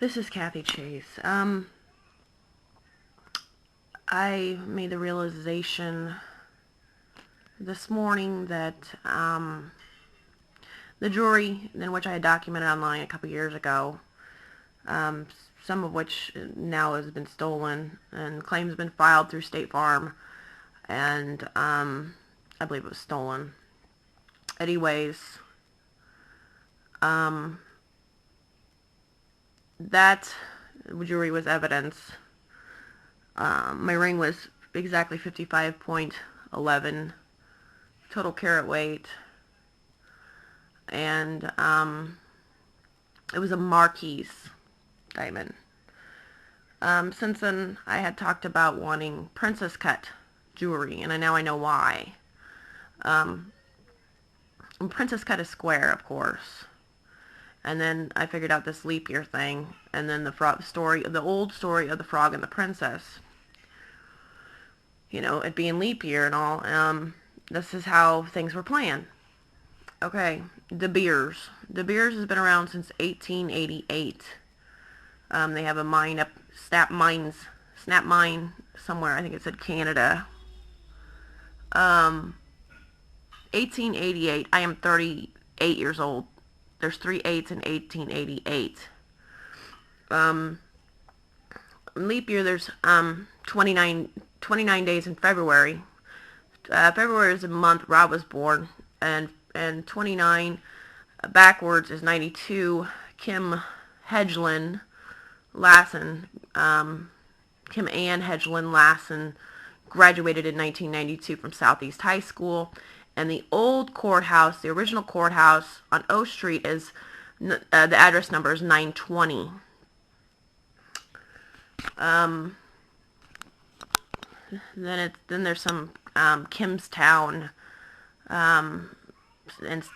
This is Kathy Chase. I made the realization this morning that the jewelry in which I had documented online a couple years ago, some of which now has been stolen, and claims have been filed through State Farm, and I believe it was stolen. Anyways, that jewelry was evidence. My ring was exactly 55.11 total carat weight, and it was a Marquise diamond. Since then, I had talked about wanting princess cut jewelry, and now I know why. Princess cut is square, of course. And then I figured out this leap year thing, and then the old story of the frog and the princess. You know, it being leap year and all. This is how things were planned. Okay, Debeers. Debeers has been around since 1888. They have a mine up, Snap Mine somewhere. I think it said Canada. 1888. I am 38 years old. There's 3 8s in 1888. Leap year, there's 29 days in February. February is the month Rob was born, and 29 backwards is 92. Kim Hedgelin Lassen, Kim Ann Hedgelin Lassen, graduated in 1992 from Southeast High School. And the old courthouse, the original courthouse on O Street, is the address number is 920. Then there's some Kimstown in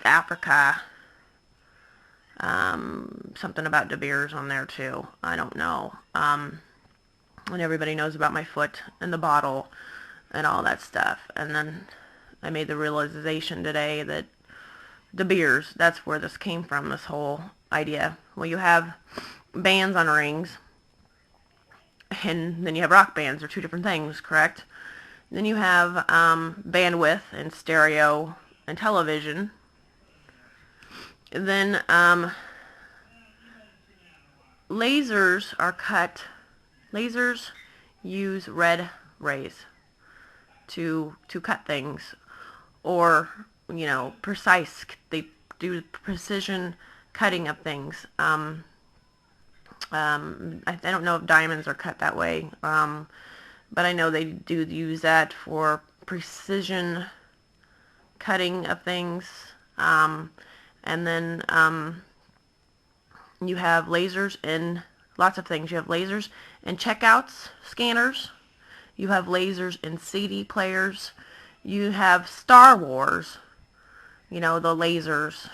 Africa. Something about Debeers on there too. I don't know. And everybody knows about my foot and the bottle and all that stuff. And then I made the realization today that Debeers, that's where this came from, this whole idea. Well, you have bands on rings, and then you have rock bands. They're two different things, correct? Then you have bandwidth and stereo and television. And then lasers are cut. Lasers use red rays to cut things, or precise. They do precision cutting of things. I don't know if diamonds are cut that way, but I know they do use that for precision cutting of things. And then you have lasers in lots of things. You have lasers in checkouts, scanners. You have lasers in CD players. You have Star Wars, the lasers.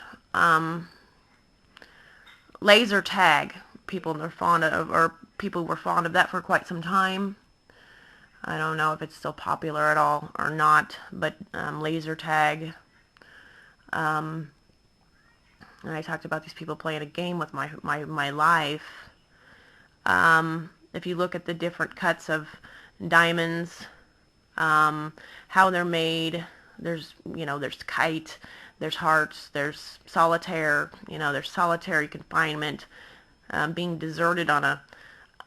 Laser tag, people were fond of that for quite some time. I don't know if it's still popular at all or not, but laser tag. And I talked about these people playing a game with my life. If you look at the different cuts of diamonds, how they're made, there's kite, there's hearts, there's solitaire, there's solitary confinement, being deserted on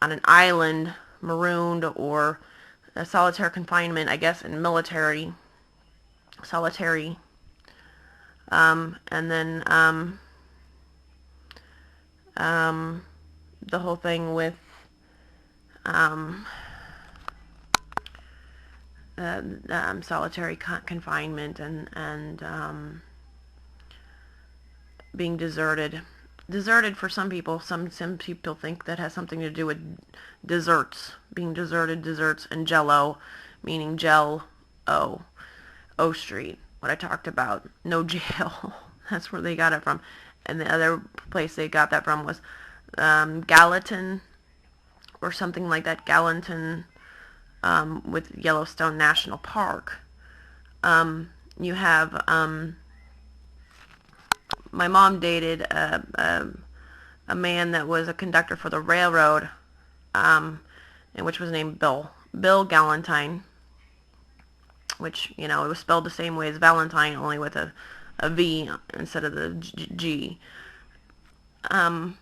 an island, marooned, or a solitary confinement, I guess, in military, solitary, and then the whole thing with solitary confinement and being deserted. Deserted for some people. Some people think that has something to do with desserts. Being deserted, desserts, and Jello, meaning O Street. What I talked about. No jail. That's where they got it from. And the other place they got that from was Gallatin, or something like that. Gallatin, with Yellowstone National Park. You have my mom dated a a man that was a conductor for the railroad, and which was named Bill Galantine, which, you know, it was spelled the same way as Valentine, only with a V instead of the G. And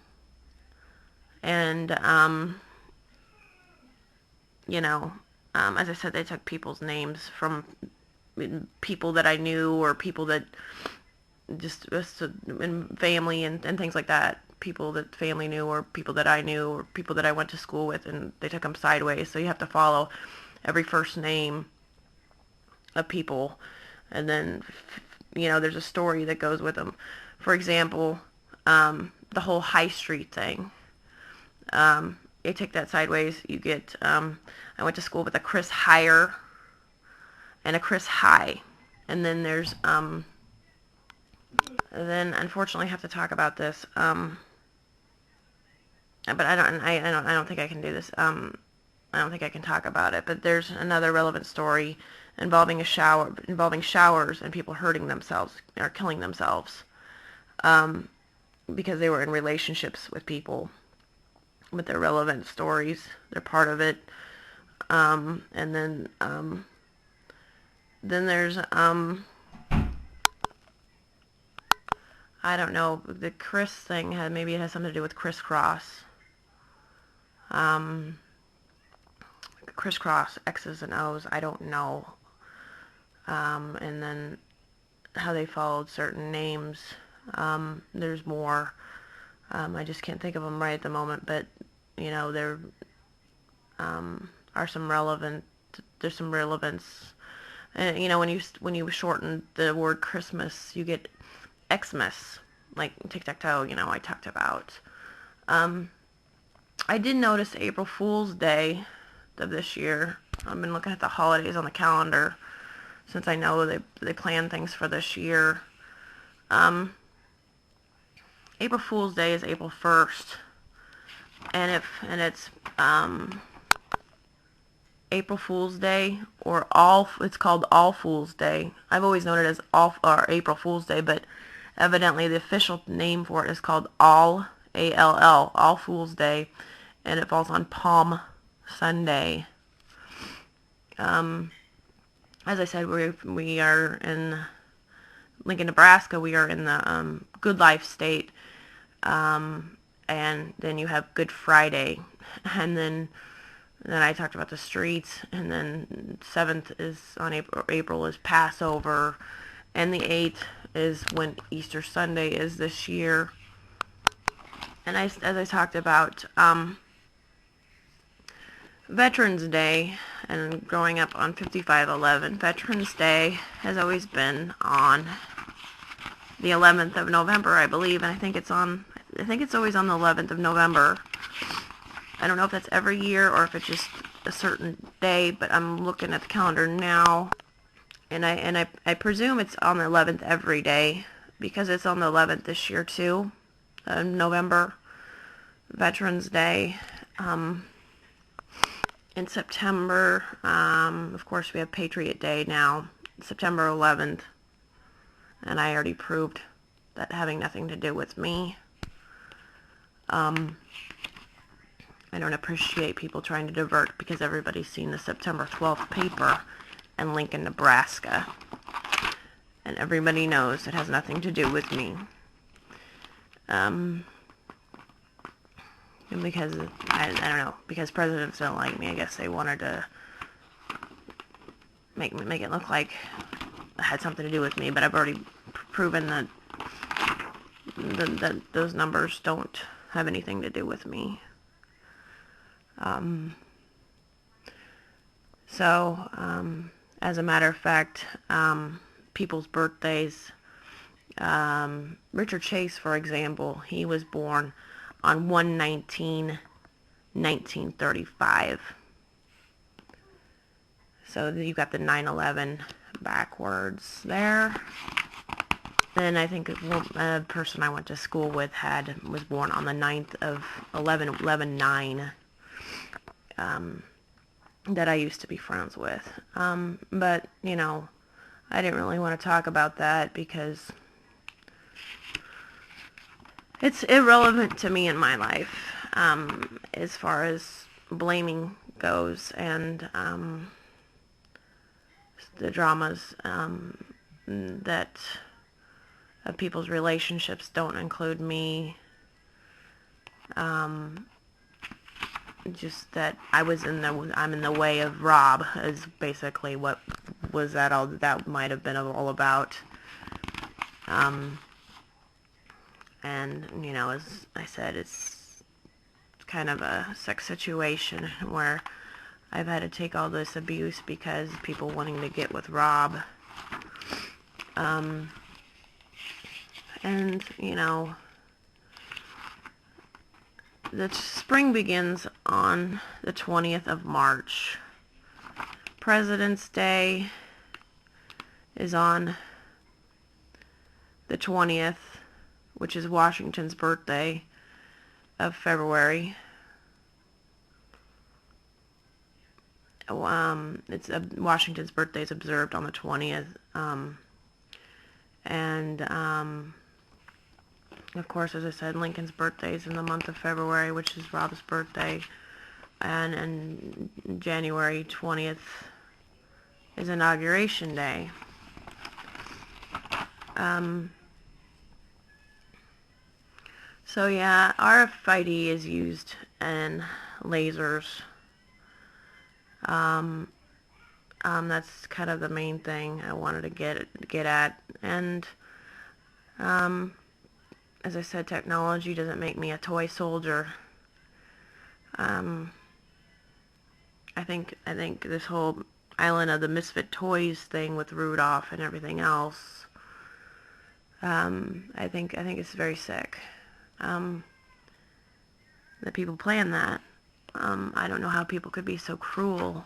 you know, as I said, they took people's names from people that I knew, or people that just in family and things like that. People that family knew, or people that I knew, or people that I went to school with, and they took them sideways. So you have to follow every first name of people, and then, you know, there's a story that goes with them. For example, the whole High Street thing. You take that sideways, you get, I went to school with a Chris Higher and a Chris High. And then there's, then unfortunately I have to talk about this, but I don't think I can do this. I don't think I can talk about it, but there's another relevant story involving showers and people hurting themselves or killing themselves, because they were in relationships with people. But they're relevant stories. They're part of it. And then there's, I don't know, the Chris thing maybe it has something to do with crisscross. Crisscross, X's and O's, I don't know. And then how they followed certain names. There's more. I just can't think of them right at the moment, but, you know, there are some there's some relevance. And, you know, when you shorten the word Christmas, you get Xmas, like tic-tac-toe, you know, I talked about. I did notice April Fool's Day of this year. I've been looking at the holidays on the calendar since I know they plan things for this year. April Fool's Day is April 1st, and it's April Fool's Day, or it's called All Fool's Day. I've always known it as April Fool's Day, but evidently the official name for it is called All, A-L-L, All Fool's Day, and it falls on Palm Sunday. As I said, we are in Lincoln, Nebraska. We are in the Good Life state, and then you have Good Friday, and then I talked about the streets, and then 7th is on April is Passover, and the 8th is when Easter Sunday is this year. And as I talked about, Veterans Day, and growing up on 5511, Veterans Day has always been on the 11th of November, I believe, and I think it's always on the 11th of November. I don't know if that's every year or if it's just a certain day, but I'm looking at the calendar now, and I presume it's on the 11th every day, because it's on the 11th this year too, November, Veterans Day. In September, of course, we have Patriot Day now, September 11th, and I already proved that having nothing to do with me. I don't appreciate people trying to divert, because everybody's seen the September 12th paper in Lincoln, Nebraska, and everybody knows it has nothing to do with me. And because, I don't know, because presidents don't like me, I guess they wanted to make it look like it had something to do with me, but I've already proven that those numbers don't have anything to do with me. As a matter of fact, people's birthdays, Richard Chase, for example, he was born on 1/19/1935. So you've got the 9/11 backwards there. Then I think a person I went to school with was born on the 9th of 11/9, that I used to be friends with. But, you know, I didn't really want to talk about that, because it's irrelevant to me in my life, as far as blaming goes, and the dramas that of people's relationships don't include me. Just that I'm in the way of Rob is basically what was that might have been all about. And you know, as I said, it's kind of a sick situation where I've had to take all this abuse because people wanting to get with Rob. And you know, the spring begins on the 20th of March. President's Day is on the 20th, which is Washington's birthday of February. Washington's birthday is observed on the 20th, and of course, as I said, Lincoln's birthday is in the month of February, which is Rob's birthday, and January 20th is Inauguration Day. So yeah, RFID is used in lasers. That's kind of the main thing I wanted to get at, and as I said, technology doesn't make me a toy soldier. I think this whole Island of the Misfit Toys thing with Rudolph and everything else, I think it's very sick that people plan that. I don't know how people could be so cruel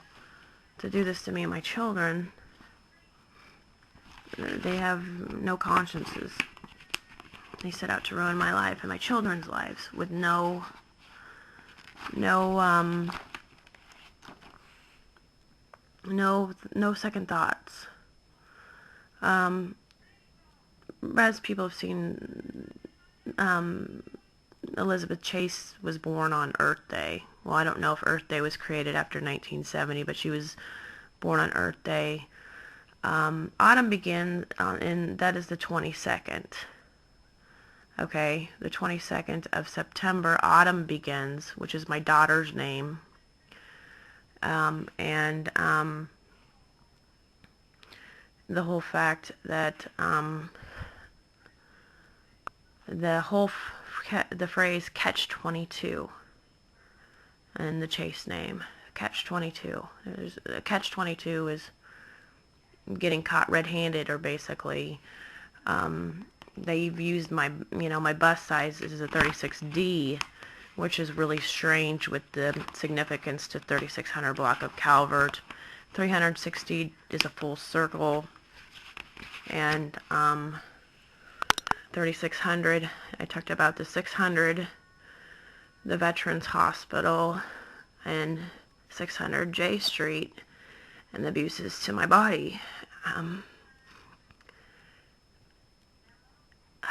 to do this to me and my children. They have no consciences. They set out to ruin my life and my children's lives with no second thoughts. As people have seen, Elizabeth Chase was born on Earth Day. Well, I don't know if Earth Day was created after 1970, but she was born on Earth Day. Autumn begins and that is the 22nd. Okay, the 22nd of September, autumn begins, which is my daughter's name. And the whole fact that the phrase catch-22 and the Chase name, catch-22. Catch-22 is getting caught red-handed, or basically they've used my bust size is a 36D, which is really strange with the significance to 3600 block of Calvert. 360 is a full circle, and 3600, I talked about the 600, the Veterans Hospital, and 600 J Street, and the abuses to my body.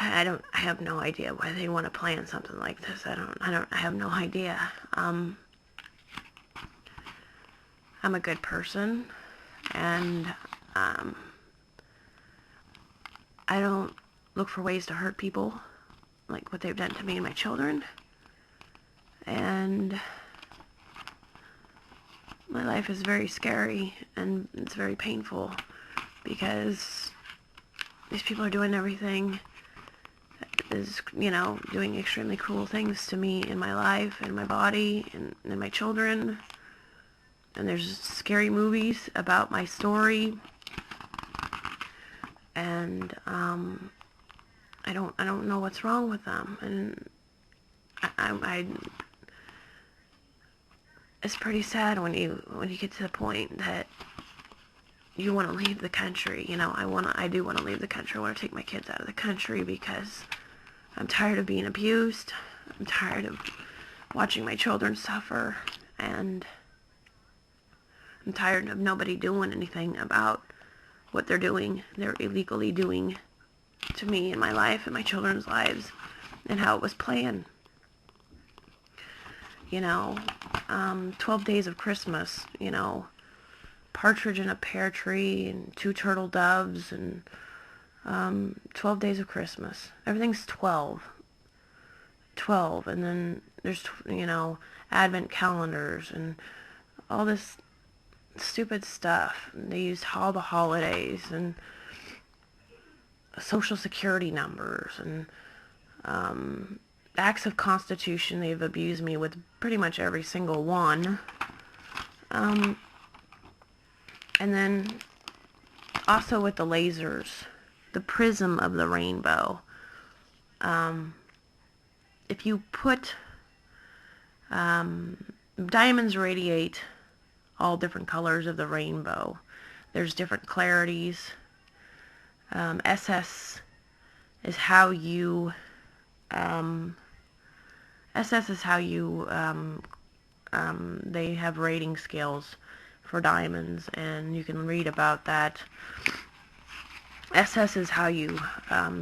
I have no idea why they want to plan something like this. I have no idea. I'm a good person, and I don't look for ways to hurt people like what they've done to me and my children. And my life is very scary, and it's very painful because these people are doing everything, is, doing extremely cruel things to me in my life and my body and my children. And there's scary movies about my story, and I don't know what's wrong with them, and I it's pretty sad when you get to the point that you want to leave the country. I do want to leave the country. I want to take my kids out of the country because I'm tired of being abused. I'm tired of watching my children suffer, and I'm tired of nobody doing anything about what they're illegally doing to me and my life and my children's lives. and how it was playing. 12 Days of Christmas, Partridge in a Pear Tree and Two Turtle Doves and 12 Days of Christmas. Everything's 12. 12. And then there's, Advent calendars and all this stupid stuff. They used all the holidays and social security numbers and acts of constitution. They've abused me with pretty much every single one. And then also with the lasers, the prism of the rainbow. If you put diamonds radiate all different colors of the rainbow. There's different clarities. SS is how you they have rating scales for diamonds, and you can read about that. SS is how you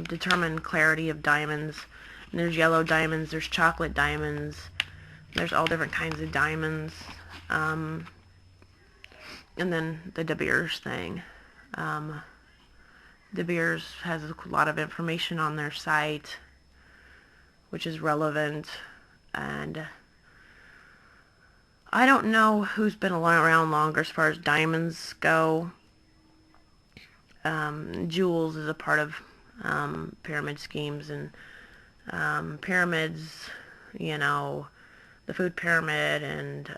determine clarity of diamonds. And there's yellow diamonds, there's chocolate diamonds, there's all different kinds of diamonds. And then the Debeers thing. Debeers has a lot of information on their site, which is relevant, and I don't know who's been around longer as far as diamonds go. Jewels is a part of pyramid schemes, and pyramids, the food pyramid and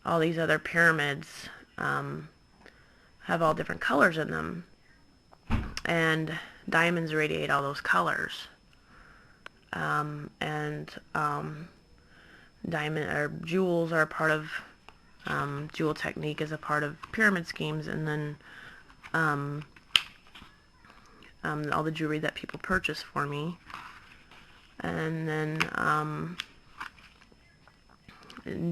all these other pyramids have all different colors in them, and diamonds radiate all those colors. Diamond or jewels are a part of jewel technique is a part of pyramid schemes, and then all the jewelry that people purchase for me, and then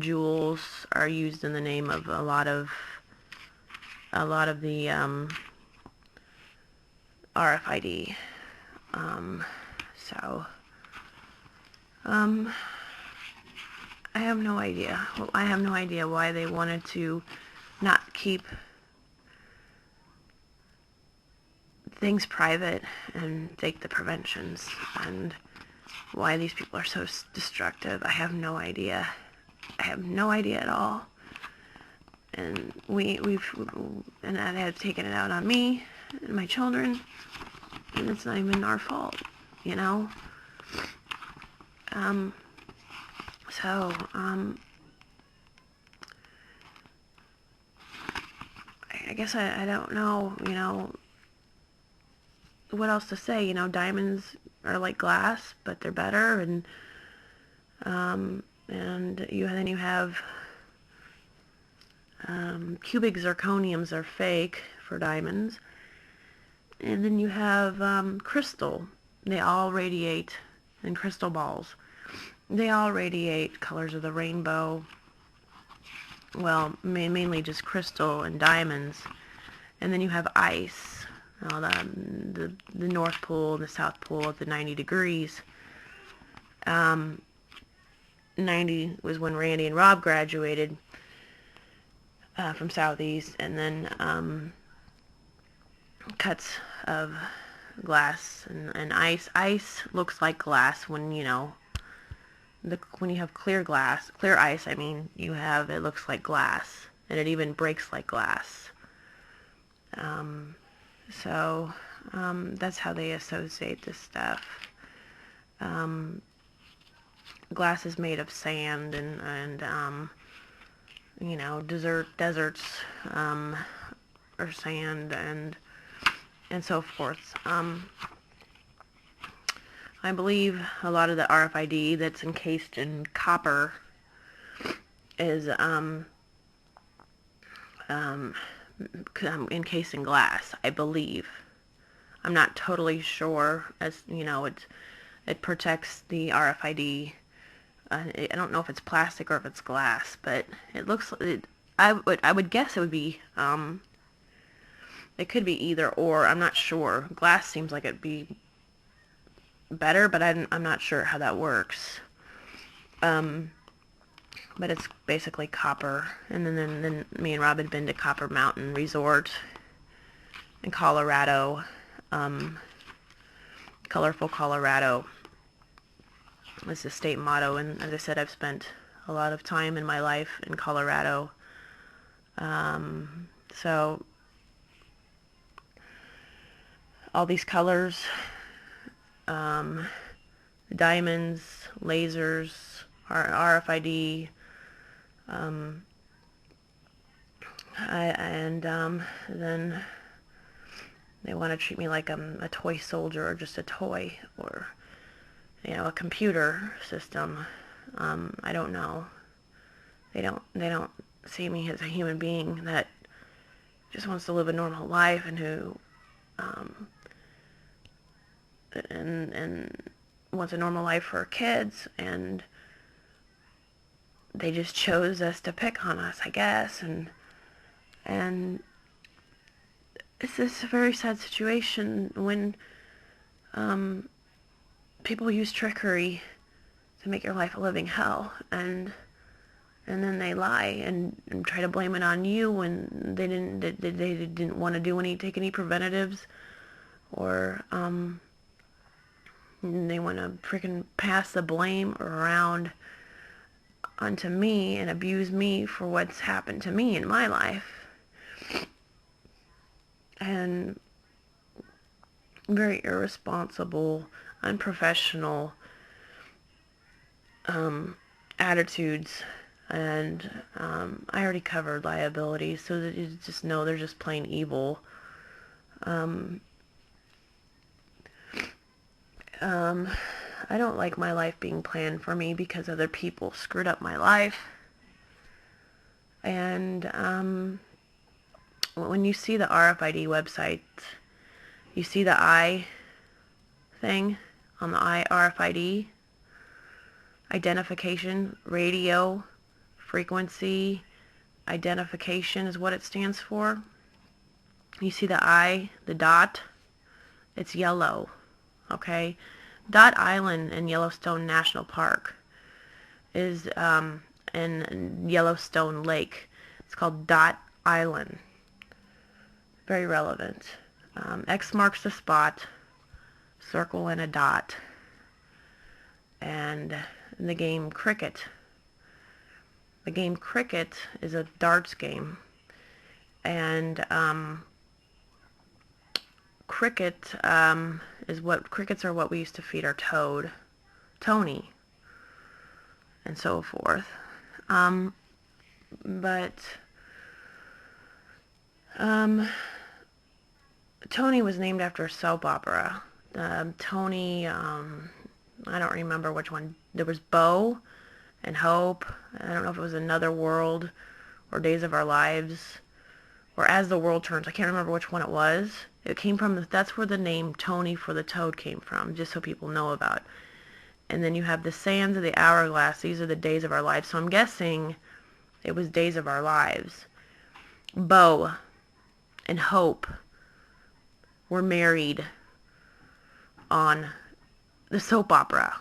jewels are used in the name of a lot of the RFID. I have no idea. Well, I have no idea why they wanted to not keep things private and take the preventions, and why these people are so destructive. I have no idea. I have no idea at all. And and they have taken it out on me and my children, and it's not even our fault, I guess I don't know, what else to say. Diamonds are like glass, but they're better, and then you have cubic zirconiums are fake for diamonds, and then you have crystal. They all radiate, and crystal balls. They all radiate colors of the rainbow. Well, mainly just crystal and diamonds. And then you have ice. The North Pole and the South Pole at the 90 degrees. 90 was when Randy and Rob graduated from Southeast, and then cuts of glass and ice. Ice looks like glass when when you have clear ice. It looks like glass, and it even breaks like glass. That's how they associate this stuff. Glass is made of sand and deserts or sand and so forth. I believe a lot of the RFID that's encased in copper is encased in glass, I believe. I'm not totally sure, as it protects the RFID. I don't know if it's plastic or if it's glass, but it looks. I would guess it would be. It could be either or. I'm not sure. Glass seems like it'd be better, but I'm not sure how that works. But it's basically copper. And then me and Rob had been to Copper Mountain Resort in Colorado. Colorful Colorado is the state motto. And as I said, I've spent a lot of time in my life in Colorado. So all these colors, diamonds, lasers, RFID, then they want to treat me like I'm a toy soldier or just a toy, or a computer system. I don't know. They don't see me as a human being that just wants to live a normal life and who and wants a normal life for her kids, and they just chose us to pick on us, I guess, and it's this very sad situation when people use trickery to make your life a living hell, and then they lie and try to blame it on you when they didn't want to take any preventatives, or they want to freaking pass the blame around onto me and abuse me for what's happened to me in my life. And very irresponsible, unprofessional attitudes. And I already covered liabilities, so that you just know they're just plain evil. I don't like my life being planned for me because other people screwed up my life. And when you see the RFID website, you see the I thing on the RFID, identification, radio, frequency, identification is what it stands for. You see the I, the dot, it's yellow, okay? Dot Island in Yellowstone National Park is in Yellowstone Lake. It's called Dot Island. Very relevant. X marks the spot, circle and a dot. And the game cricket. The game cricket is a darts game. And crickets are what we used to feed our toad, Tony, and so forth. But Tony was named after a soap opera. Tony, I don't remember which one. There was Bo and Hope. I don't know if it was Another World or Days of Our Lives or As the World Turns. I can't remember which one it was. It came from, that's where the name Tony for the Toad came from, just so people know about. And then you have the Sands of the Hourglass. These are the Days of Our Lives. So I'm guessing it was Days of Our Lives. Bo and Hope were married on the soap opera.